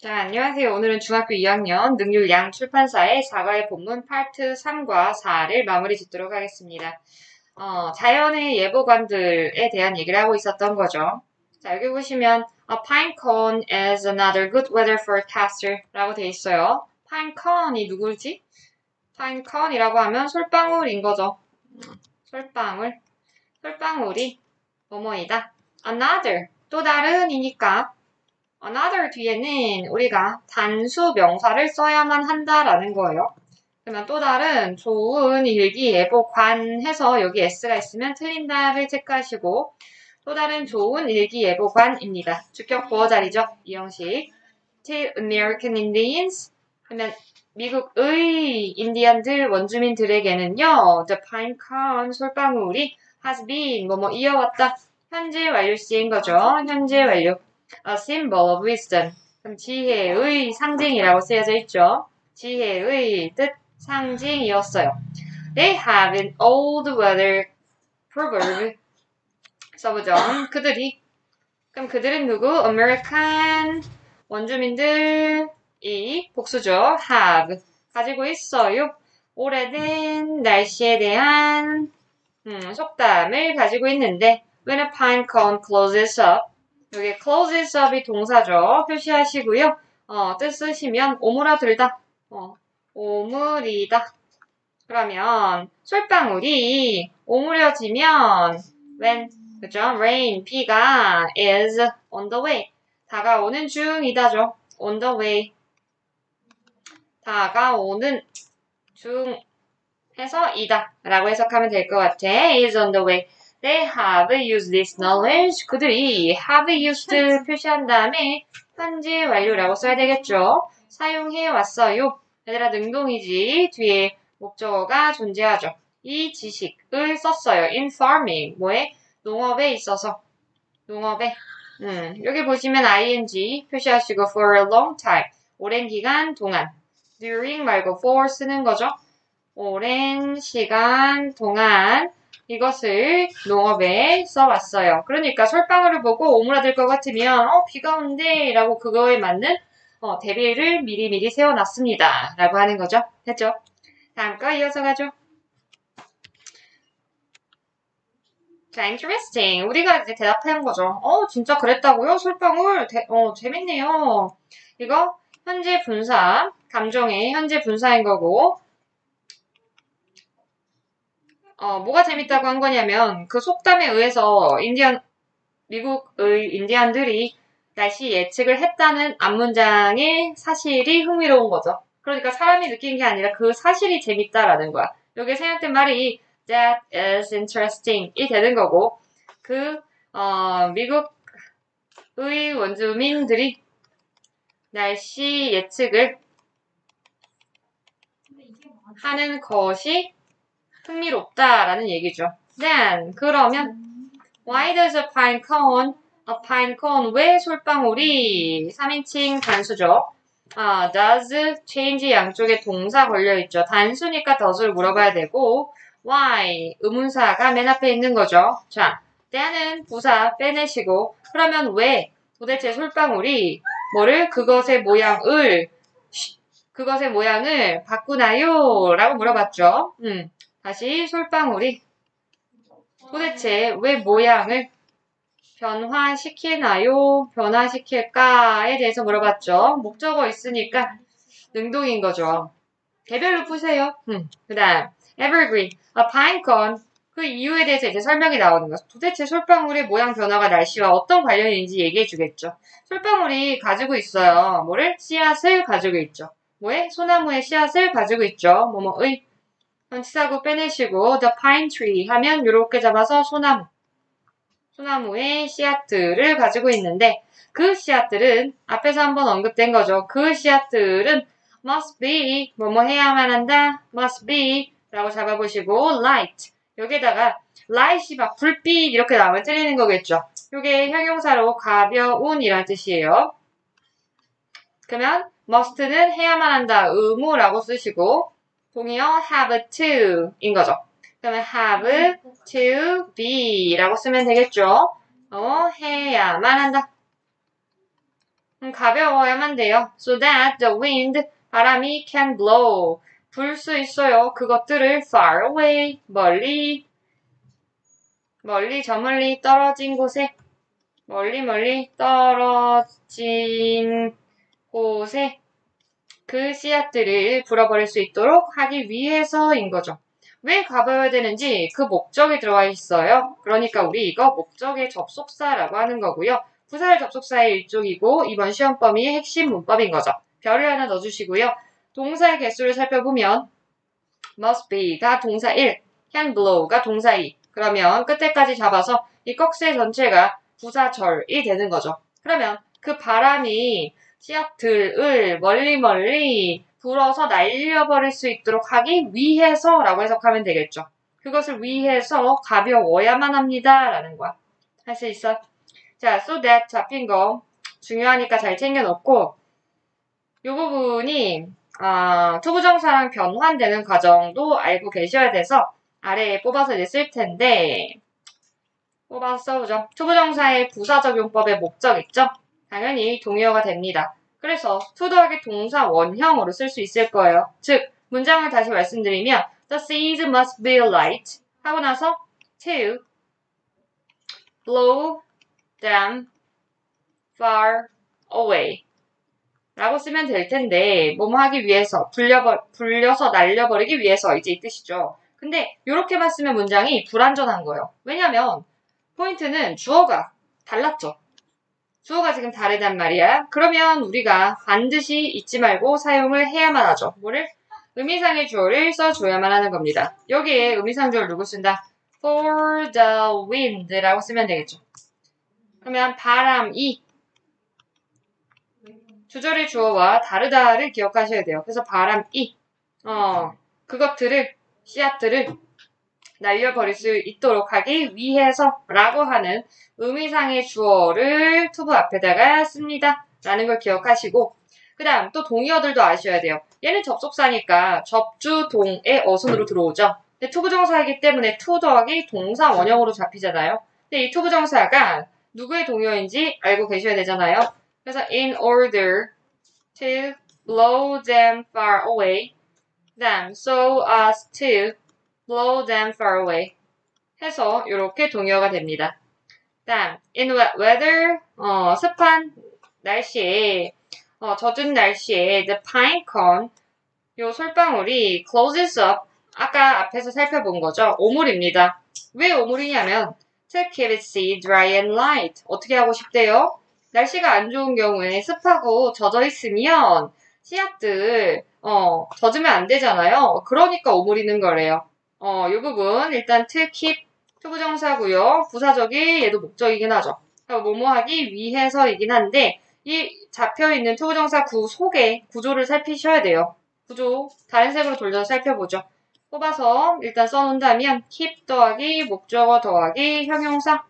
자, 안녕하세요. 오늘은 중학교 2학년 능률양 출판사의 사과의 본문 파트 3과 4를 마무리 짓도록 하겠습니다. 자연의 예보관들에 대한 얘기를 하고 있었던 거죠. 자, 여기 보시면 A pine cone is another good weather forecaster 라고 돼 있어요. pine cone이 누구지? pine cone이라고 하면 솔방울인 거죠. 솔방울이 뭐뭐이다. another, 또 다른이니까 another 뒤에는 우리가 단수 명사를 써야만 한다라는 거예요. 그러면 또 다른 좋은 일기예보관 해서 여기 s가 있으면 틀린다를 체크하시고 또 다른 좋은 일기예보관입니다. 주격 보어 자리죠. 이 형식. To American Indians 하면 미국의 인디언들 원주민들에게는요. The pine cone 솔방울이 has been 뭐뭐 이어왔다. 현재 완료 시인 거죠. 현재 완료. A symbol of wisdom. 그럼 지혜의 상징이라고 쓰여져 있죠. 지혜의 뜻 상징이었어요. They have an old weather proverb. 써보죠. 그럼 그들은 누구? American 원주민들이 복수죠. have 가지고 있어요. 오래된 날씨에 대한 속담을 가지고 있는데 when a pine cone closes up 여기 closes up이 동사죠. 표시하시고요. 뜻 쓰시면 오므라들다. 오므리다. 그러면 솔방울이 오므려지면 when 그죠? rain 비가 is on the way 다가오는 중이다죠. on the way 다가오는 중 해서 이다 라고 해석하면 될 것 같아. is on the way. They have used this knowledge. 그들이 have used 표시한 다음에 현재 완료라고 써야 되겠죠. 사용해 왔어요. 얘들아 능동이지. 뒤에 목적어가 존재하죠. 이 지식을 썼어요. in farming. 뭐에? 농업에 있어서. 농업에. 여기 보시면 ing 표시하시고 for a long time. 오랜 기간 동안. during 말고 for 쓰는 거죠. 오랜 시간 동안 이것을 농업에 써왔어요. 그러니까 솔방울을 보고 오므라들 것 같으면 비가 온대 라고 그거에 맞는 대비를 미리미리 세워놨습니다. 라고 하는 거죠. 됐죠? 다음 거 이어서 가죠. 자, interesting. 우리가 이제 대답한 거죠. 진짜 그랬다고요? 솔방울? 재밌네요. 이거 현재 분사, 감정의 현재 분사인 거고 뭐가 재밌다고 한 거냐면 그 속담에 의해서 미국의 인디언들이 날씨 예측을 했다는 앞문장의 사실이 흥미로운 거죠. 그러니까 사람이 느낀 게 아니라 그 사실이 재밌다라는 거야. 여기 생략된 말이 that is interesting 이 되는 거고 미국의 원주민들이 날씨 예측을 하는 것이 흥미롭다라는 얘기죠. Then 그러면 why does a pine cone 왜 솔방울이 3인칭 단수죠. does change 양쪽에 동사 걸려있죠. 단수니까 does를 물어봐야 되고 why 의문사가 맨 앞에 있는 거죠. 자, then은 부사 빼내시고 그러면 왜 도대체 솔방울이 그것의 모양을 바꾸나요? 라고 물어봤죠. 다시 솔방울이 도대체 왜 모양을 변화시킬까에 대해서 물어봤죠. 목적어 있으니까 능동인 거죠. 개별로 푸세요. 그 다음 evergreen, a pine cone 그 이유에 대해서 이제 설명이 나오는 거죠. 도대체 솔방울의 모양 변화가 날씨와 어떤 관련이 있는지 얘기해 주겠죠. 솔방울이 가지고 있어요. 씨앗을 가지고 있죠. 소나무의 씨앗을 가지고 있죠. 뭐뭐의 치사구 빼내시고 the pine tree 하면 이렇게 잡아서 소나무의 씨앗들을 가지고 있는데 그 씨앗들은 앞에서 한번 언급된 거죠. 그 씨앗들은 must be 뭐뭐 해야만 한다. must be 라고 잡아보시고 light 여기에다가 light이 막 불빛 이렇게 나오면 틀리는 거겠죠. 이게 형용사로 가벼운 이란 뜻이에요. 그러면 must는 해야만 한다. 의무라고 쓰시고 동의어 have to 인 거죠. 그러면 have to be 라고 쓰면 되겠죠. 해야만 한다. 가벼워야만 돼요. So that the wind, 바람이 can blow, 불 수 있어요. 그것들을 far away, 멀리, 저 멀리 떨어진 곳에, 멀리 떨어진 곳에 그 씨앗들을 불어버릴 수 있도록 하기 위해서인 거죠. 왜 가벼워야 되는지 그 목적이 들어와 있어요. 그러니까 우리 이거 목적의 접속사라고 하는 거고요. 부사의 접속사의 일종이고 이번 시험 범위의 핵심 문법인 거죠. 별을 하나 넣어주시고요. 동사의 개수를 살펴보면 must be가 동사 1, can blow가 동사 2. 그러면 끝에까지 잡아서 이 꺽쇠 전체가 부사절이 되는 거죠. 그러면 그 바람이 씨앗들을 멀리 불어서 날려버릴 수 있도록 하기 위해서라고 해석하면 되겠죠. 그것을 위해서 가벼워야만 합니다. 라는 거야. 할 수 있어? 자, so that 잡힌 거 중요하니까 잘 챙겨놓고 이 부분이 투부정사랑 변환되는 과정도 알고 계셔야 돼서 아래에 뽑아서 이제 쓸 텐데 뽑아서 써보죠. 투부정사의 부사적용법의 목적 있죠? 당연히 동의어가 됩니다. 그래서 to 더하기 동사 원형으로 쓸 수 있을 거예요. 즉 문장을 다시 말씀드리면 the seeds must be light 하고 나서 to blow them far away 라고 쓰면 될 텐데 뭐뭐 하기 위해서 불려서 날려버리기 위해서 이제 이 뜻이죠. 근데 이렇게만 쓰면 문장이 불완전한 거예요. 왜냐면 포인트는 주어가 달랐죠. 주어가 지금 다르단 말이야. 그러면 우리가 반드시 잊지 말고 사용을 해야만 하죠. 뭐를? 의미상의 주어를 써줘야만 하는 겁니다. 여기에 의미상 주어를 누구 쓴다? For the wind라고 쓰면 되겠죠. 그러면 바람이 주절의 주어와 다르다를 기억하셔야 돼요. 그래서 바람이 그것들을 씨앗들을 날려버릴 수 있도록 하기 위해서 라고 하는 의미상의 주어를 투부 앞에다가 씁니다. 라는 걸 기억하시고 그 다음 또 동의어들도 아셔야 돼요. 얘는 접속사니까 접주동의 어순으로 들어오죠. 근데 투부정사이기 때문에 to 더하기 동사 원형으로 잡히잖아요. 근데 이 투부정사가 누구의 동의어인지 알고 계셔야 되잖아요. 그래서 in order to blow them far away, then so as to blow them far away 해서 이렇게 동의어가 됩니다. 다음 in wet weather, 습한 날씨에, 젖은 날씨에 the pine cone, 요 솔방울이 closes up, 아까 앞에서 살펴본 거죠. 오물입니다. 왜 오물이냐면 to keep its seed dry and light. 어떻게 하고 싶대요? 날씨가 안 좋은 경우에 습하고 젖어 있으면 씨앗들 젖으면 안 되잖아요. 그러니까 오물이는 거래요. 이 부분 일단 to keep 투부정사고요. 부사적이 얘도 목적이긴 하죠. 뭐뭐 하기 위해서이긴 한데 이 잡혀있는 투부정사 구 속의 구조를 살피셔야 돼요. 구조 다른 색으로 돌려서 살펴보죠. 뽑아서 일단 써놓는다면 keep 더하기 목적어 더하기 형용사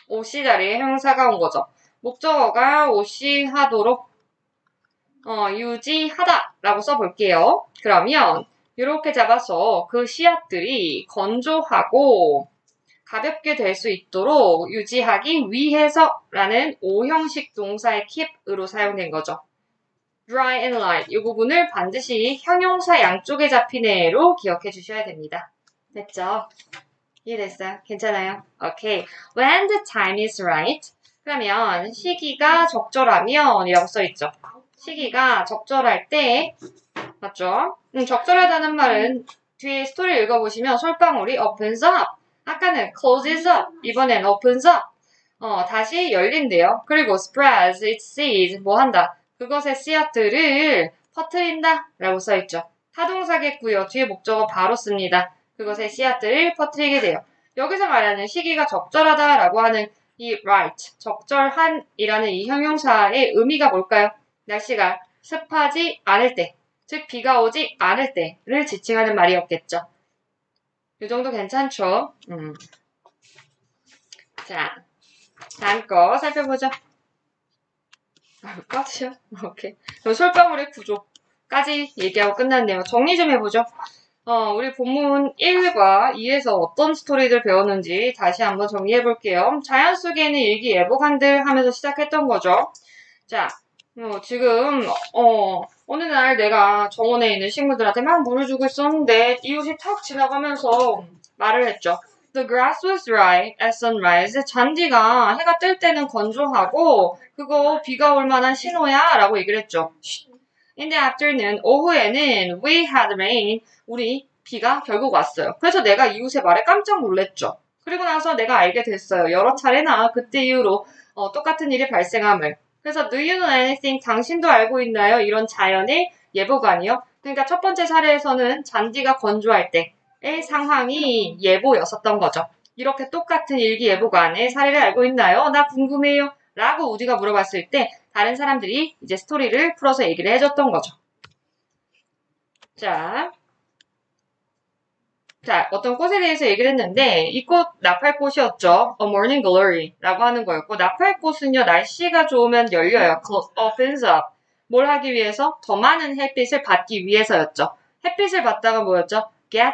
OC 자리에 형용사가 온 거죠. 목적어가 OC 하도록 유지하다 라고 써볼게요. 그러면 이렇게 잡아서 그 씨앗들이 건조하고 가볍게 될 수 있도록 유지하기 위해서라는 O형식 동사의 keep으로 사용된 거죠. dry and light 이 부분을 반드시 형용사 양쪽에 잡힌 애로 기억해 주셔야 됩니다. 됐죠? 이해됐어요? 괜찮아요? 오케이. When the time is right 그러면 시기가 적절하면 이라고 써있죠. 시기가 적절할 때 맞죠? 적절하다는 말은 뒤에 스토리 읽어보시면 솔방울이 opens up 아까는 closes up 이번엔 opens up 다시 열린대요. 그리고 spreads its seeds 뭐 한다? 그것의 씨앗들을 퍼뜨린다 라고 써있죠. 타동사겠고요. 뒤에 목적어 바로 씁니다. 그것의 씨앗들을 퍼뜨리게 돼요. 여기서 말하는 시기가 적절하다라고 하는 이 right, 적절한이라는 이 형용사의 의미가 뭘까요? 날씨가 습하지 않을 때, 즉 비가 오지 않을 때를 지칭하는 말이었겠죠. 이 정도 괜찮죠? 자, 다음 거 살펴보죠. 끝이요? 오케이. 그럼 솔방울의 구조까지 얘기하고 끝났네요. 정리 좀 해보죠. 우리 본문 1과 2에서 어떤 스토리들 배웠는지 다시 한번 정리해 볼게요. 자연 속에 있는 일기예보관들 하면서 시작했던 거죠. 자, 지금 어느 날 내가 정원에 있는 식물들한테 막 물을 주고 있었는데 이웃이 탁 지나가면서 말을 했죠. The grass was dry at sunrise. 잔디가 해가 뜰 때는 건조하고 그거 비가 올 만한 신호야 라고 얘기를 했죠. In the afternoon, 오후에는 we had rain. 우리 비가 결국 왔어요. 그래서 내가 이웃의 말에 깜짝 놀랐죠. 그리고 나서 내가 알게 됐어요. 여러 차례나 그때 이후로 똑같은 일이 발생함을. 그래서 do you know anything? 당신도 알고 있나요? 이런 자연의 예보관이요. 그러니까 첫 번째 사례에서는 잔디가 건조할 때의 상황이 예보였었던 거죠. 이렇게 똑같은 일기예보관의 사례를 알고 있나요? 나 궁금해요. 라고 우디가 물어봤을 때 다른 사람들이 이제 스토리를 풀어서 얘기를 해줬던 거죠. 자, 어떤 꽃에 대해서 얘기를 했는데 이 꽃 나팔꽃이었죠. A morning glory 라고 하는 거였고 나팔꽃은요 날씨가 좋으면 열려요. opens up. 뭘 하기 위해서? 더 많은 햇빛을 받기 위해서였죠. 햇빛을 받다가 뭐였죠? get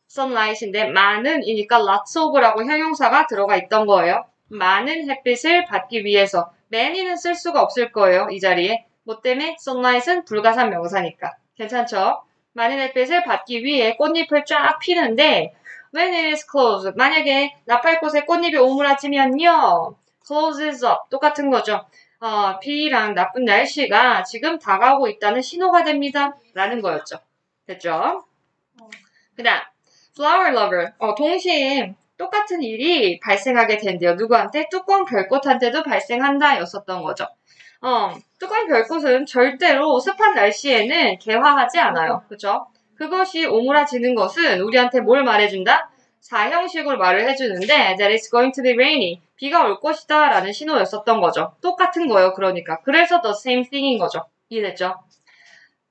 sunlight인데 많은이니까 lots of라고 형용사가 들어가 있던 거예요. 많은 햇빛을 받기 위해서 many는 쓸 수가 없을 거예요. 이 자리에. 뭐 때문에? sunlight은 불가산 명사니까. 괜찮죠? 많은 햇빛을 받기 위해 꽃잎을 쫙 피는데 when it is closed 만약에 나팔꽃에 꽃잎이 오므라지면요 closes up 똑같은 거죠. 비랑 나쁜 날씨가 지금 다가오고 있다는 신호가 됩니다. 라는 거였죠. 됐죠? 그 다음 flower lover 동시에 똑같은 일이 발생하게 된대요. 누구한테? 뚜껑 별꽃한테도 발생한다 였었던 거죠. 뚜껑 별꽃은 절대로 습한 날씨에는 개화하지 않아요. 그죠? 그것이 오므라지는 것은 우리한테 뭘 말해준다? 사형식으로 말을 해주는데 that it's going to be rainy. 비가 올 것이다 라는 신호였었던 거죠. 똑같은 거예요. 그러니까. 그래서 the same thing인 거죠. 이해됐죠?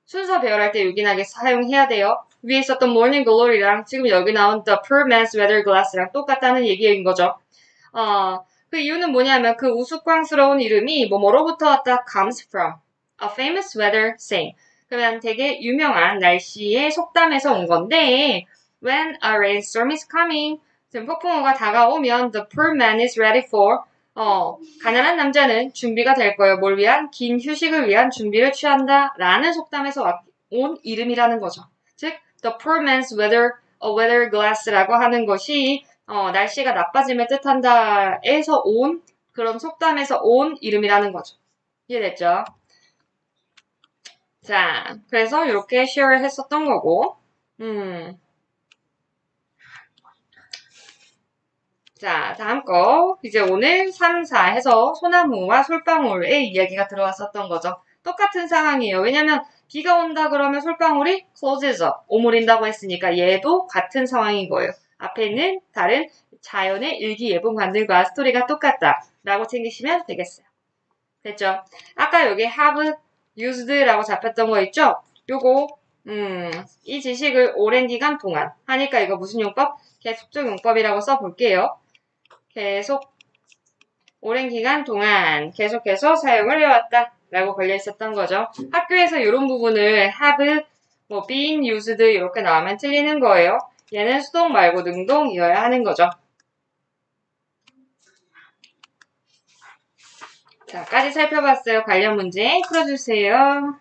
순서 배열할 때 요긴하게 사용해야 돼요. 위에 있었던 morning glory랑 지금 여기 나온 the poor man's weather glass랑 똑같다는 얘기인 거죠. 그 이유는 뭐냐면 그 우스꽝스러운 이름이 뭐로부터 왔다 comes from a famous weather saying. 그러면 되게 유명한 날씨의 속담에서 온 건데 when a rainstorm is coming 지금 폭풍우가 다가오면 the poor man is ready for 가난한 남자는 준비가 될 거예요. 뭘 위한? 긴 휴식을 위한 준비를 취한다 라는 속담에서 온 이름이라는 거죠. 즉 the poor man's weather glass라고 하는 것이 날씨가 나빠짐을 뜻한다 에서 온 그런 속담에서 온 이름이라는 거죠. 이해됐죠? 자, 그래서 이렇게 share를 했었던 거고 자, 다음 거. 이제 오늘 3, 4 해서 소나무와 솔방울의 이야기가 들어왔었던 거죠. 똑같은 상황이에요. 왜냐면 비가 온다 그러면 솔방울이 closes up, 오므린다고 했으니까 얘도 같은 상황인 거예요. 앞에는 다른 자연의 일기예보관들과 스토리가 똑같다 라고 챙기시면 되겠어요. 됐죠? 아까 여기 have used라고 잡혔던 거 있죠? 요거 이 지식을 오랜 기간 동안 하니까 이거 무슨 용법? 계속적 용법이라고 써볼게요. 계속 오랜 기간 동안 계속해서 사용을 해왔다 라고 걸려 있었던 거죠. 학교에서 이런 부분을 have, been used 이렇게 나오면 틀리는 거예요. 얘는 수동 말고 능동이어야 하는 거죠. 자, 까지 살펴봤어요. 관련 문제 풀어주세요.